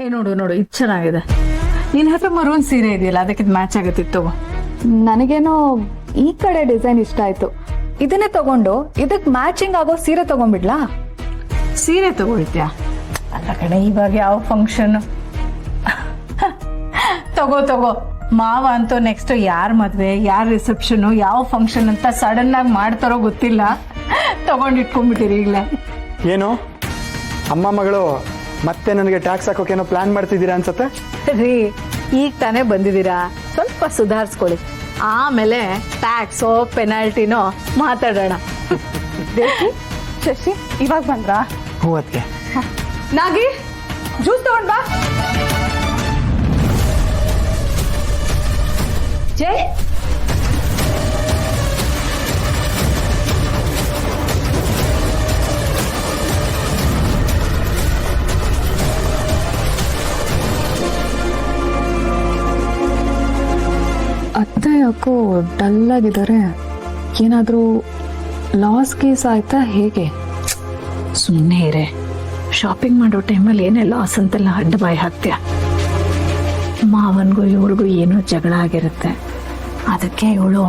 ನೋಡು ನೋಡು ಇದು ಚೆನ್ನಾಗಿದೆ. ನಿನ್ನ ಹತ್ರ ಮರೂನ್ ಸೀರೆ ಇದೆಯಲ್ಲ, ಅದಕ್ಕೆ ಮ್ಯಾಚ್ ಆಗತ್ತಿತ್ತು. ನನಗೇನೋ ಈ ಕಡೆ ಡಿಸೈನ್ ಇಷ್ಟ ಆಯ್ತು. ಇದನ್ನೇ ತಗೊಂಡು ಇದಕ್ ಮ್ಯಾಚಿಂಗ್ ಆಗೋ ಸೀರೆ ತಗೊಂಡ್ಬಿಡ್ಲಾ? ಸೀರೆ ತಗೊಳ್ತ್ಯಾ? ಅಲ್ಲ ಕಣೆ, ಇವಾಗ ಯಾವ ಫಂಕ್ಷನ್? ತಗೋ ಮಾವ ಅಂತೂ ನೆಕ್ಸ್ಟ್ ಯಾರ ಮದ್ವೆ, ಯಾರ ರಿಸೆಪ್ಷನ್, ಯಾವ ಫಂಕ್ಷನ್ ಅಂತ ಸಡನ್ ಆಗಿ ಮಾಡ್ತಾರೋ ಗೊತ್ತಿಲ್ಲ, ತಗೊಂಡಿಟ್ಕೊಂಡ್ಬಿಟ್ಟಿರಿ ಈಗಲೇ. ಏನು ಅಮ್ಮ ಮಗಳು ಮತ್ತೆ ನನಗೆ ಟ್ಯಾಕ್ಸ್ ಹಾಕೋಕೇನೋ ಪ್ಲಾನ್ ಮಾಡ್ತಿದ್ದೀರಾ ಅನ್ಸತ್ತೆ? ರೀ, ಈಗ ತಾನೇ ಬಂದಿದ್ದೀರಾ, ಸ್ವಲ್ಪ ಸುಧಾರಿಸ್ಕೊಳ್ಳಿ, ಆಮೇಲೆ ಟ್ಯಾಕ್ಸೋ ಪೆನಾಲ್ಟಿನೋ ಮಾತಾಡೋಣ. ಶಶಿ ಇವಾಗ ಬಂದ್ರಾ? ಹ್ಞೂ ಅದಕ್ಕೆ. ನಾಗಿ ಜ್ಯೂಸ್ ತಗೊಂಡ್ ಬಾ. ಜೈ ಅತ್ತೆ ಯಾಕೋ ಡಲ್ ಆಗಿದ್ದಾರೆ. ಏನಾದರೂ ಲಾಸ್ ಕೇಸ್ ಆಯ್ತಾ ಹೇಗೆ? ಸುಮ್ಮನೆ ಇರೇ, ಶಾಪಿಂಗ್ ಮಾಡೋ ಟೈಮಲ್ಲಿ ಏನೇ ಲಾಸ್ ಅಂತೆಲ್ಲ ಅಡ್ಡ ಬಾಯಿ ಹಾಕ್ತೀಯ. ಮಾವನ್ಗೂ ಇವ್ರಿಗೂ ಏನೋ ಜಗಳ ಆಗಿರುತ್ತೆ, ಅದಕ್ಕೆ ಇವಳು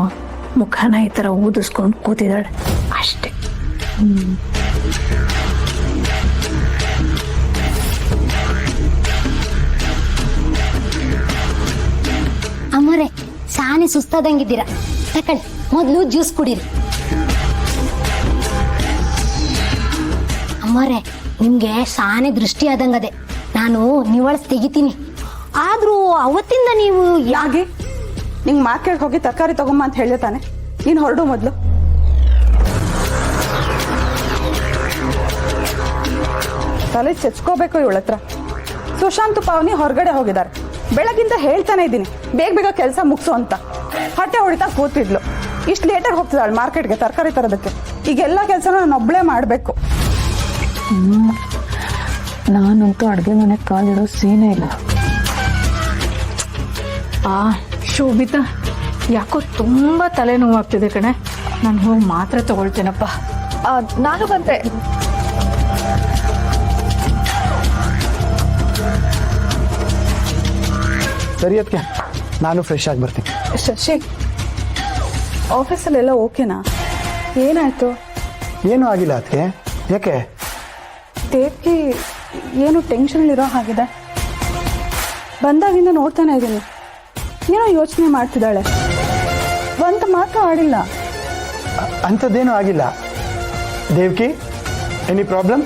ಮುಖನ ಈ ಥರ ಊದಿಸ್ಕೊಂಡು ಕೂತಿದ್ದಾಳೆ ಅಷ್ಟೇ. ಅಮ್ಮೋರೆ, ಸಾನಿ ಸುಸ್ತಾದಂಗಿದ್ದೀರಾ, ತಕೊಳ್ಳಿ ಮೊದಲು ಜ್ಯೂಸ್ ಕುಡೀರಿ. ಅಮ್ಮೋರೆ, ನಿಮ್ಗೆ ಸಾನೆ ದೃಷ್ಟಿ ಆದಂಗದೆ, ನಾನು ನಿವಾಳಿಸಿ ತೆಗಿತೀನಿ. ಆದ್ರೂ ಅವತ್ತಿಂದ ನೀವು ನಾಗಿ ನಿಂಗೆ ಮಾರ್ಕೆಟ್ ಹೋಗಿ ತರಕಾರಿ ತಗೊಂಬ ಅಂತ ಹೇಳಿದೆ ತಾನೆ, ನೀನು ಹೊರಡು ಮೊದಲು. ತಲೆ ಚೆಚ್ಕೋಬೇಕು ಇವಳ ಹತ್ರ. ಸುಶಾಂತ್ ಪಾವನಿ ಹೊರಗಡೆ ಹೋಗಿದ್ದಾರೆ. ಬೆಳಗಿಂದ ಹೇಳ್ತಾನೆ ಇದ್ದೀನಿ ಬೇಗ ಬೇಗ ಕೆಲಸ ಮುಗಿಸು ಅಂತ. ಹೊಟ್ಟೆ ಹೊಡಿತಾ ಕೂತಿದ್ಲು. ಇಷ್ಟು ಲೇಟಾಗಿ ಹೋಗ್ತಿದ್ದಾಳೆ ಮಾರ್ಕೆಟ್ಗೆ ತರಕಾರಿ ತರೋದಕ್ಕೆ. ಈಗೆಲ್ಲ ಕೆಲಸನ ನಾನು ಒಬ್ಬಳೇ ಮಾಡಬೇಕು. ನಾನಂತೂ ಅಡುಗೆ ಮನೆಗೆ ಕಾಲಿಡೋ ಸೀನೇ ಇಲ್ಲ. ಶೋಭಿತಾ, ಯಾಕೋ ತುಂಬ ತಲೆನೋವಾಗ್ತಿದೆ ಕಣೆ, ನಾನು ಹೋಗಿ ಮಾತ್ರೆ ತಗೊಳ್ತೇನಪ್ಪ. ನಾನು ಬಂದೆ. ಸರಿ ಅದಕ್ಕೆ, ನಾನು ಫ್ರೆಶ್ ಆಗಿ ಬರ್ತೀನಿ. ಶಶಿ, ಆಫೀಸಲ್ಲೆಲ್ಲ ಓಕೆನಾ? ಏನಾಯ್ತು? ಏನೂ ಆಗಿಲ್ಲ ಅದಕ್ಕೆ. ಯಾಕೆ? ದೇವ್ಗೆ ಏನು ಟೆನ್ಷನಲ್ಲಿರೋ ಹಾಗಿದೆ. ಬಂದಾಗಿಂದ ನೋಡ್ತಾನೆ ಇದ್ದೀನಿ, ಏನೋ ಯೋಚನೆ ಮಾಡ್ತಿದ್ದಾಳೆ. ಒಂದು ಮಾತು ಆಡಿಲ್ಲ. ಅಂಥದ್ದೇನೂ ಆಗಿಲ್ಲ. Devki, any problem?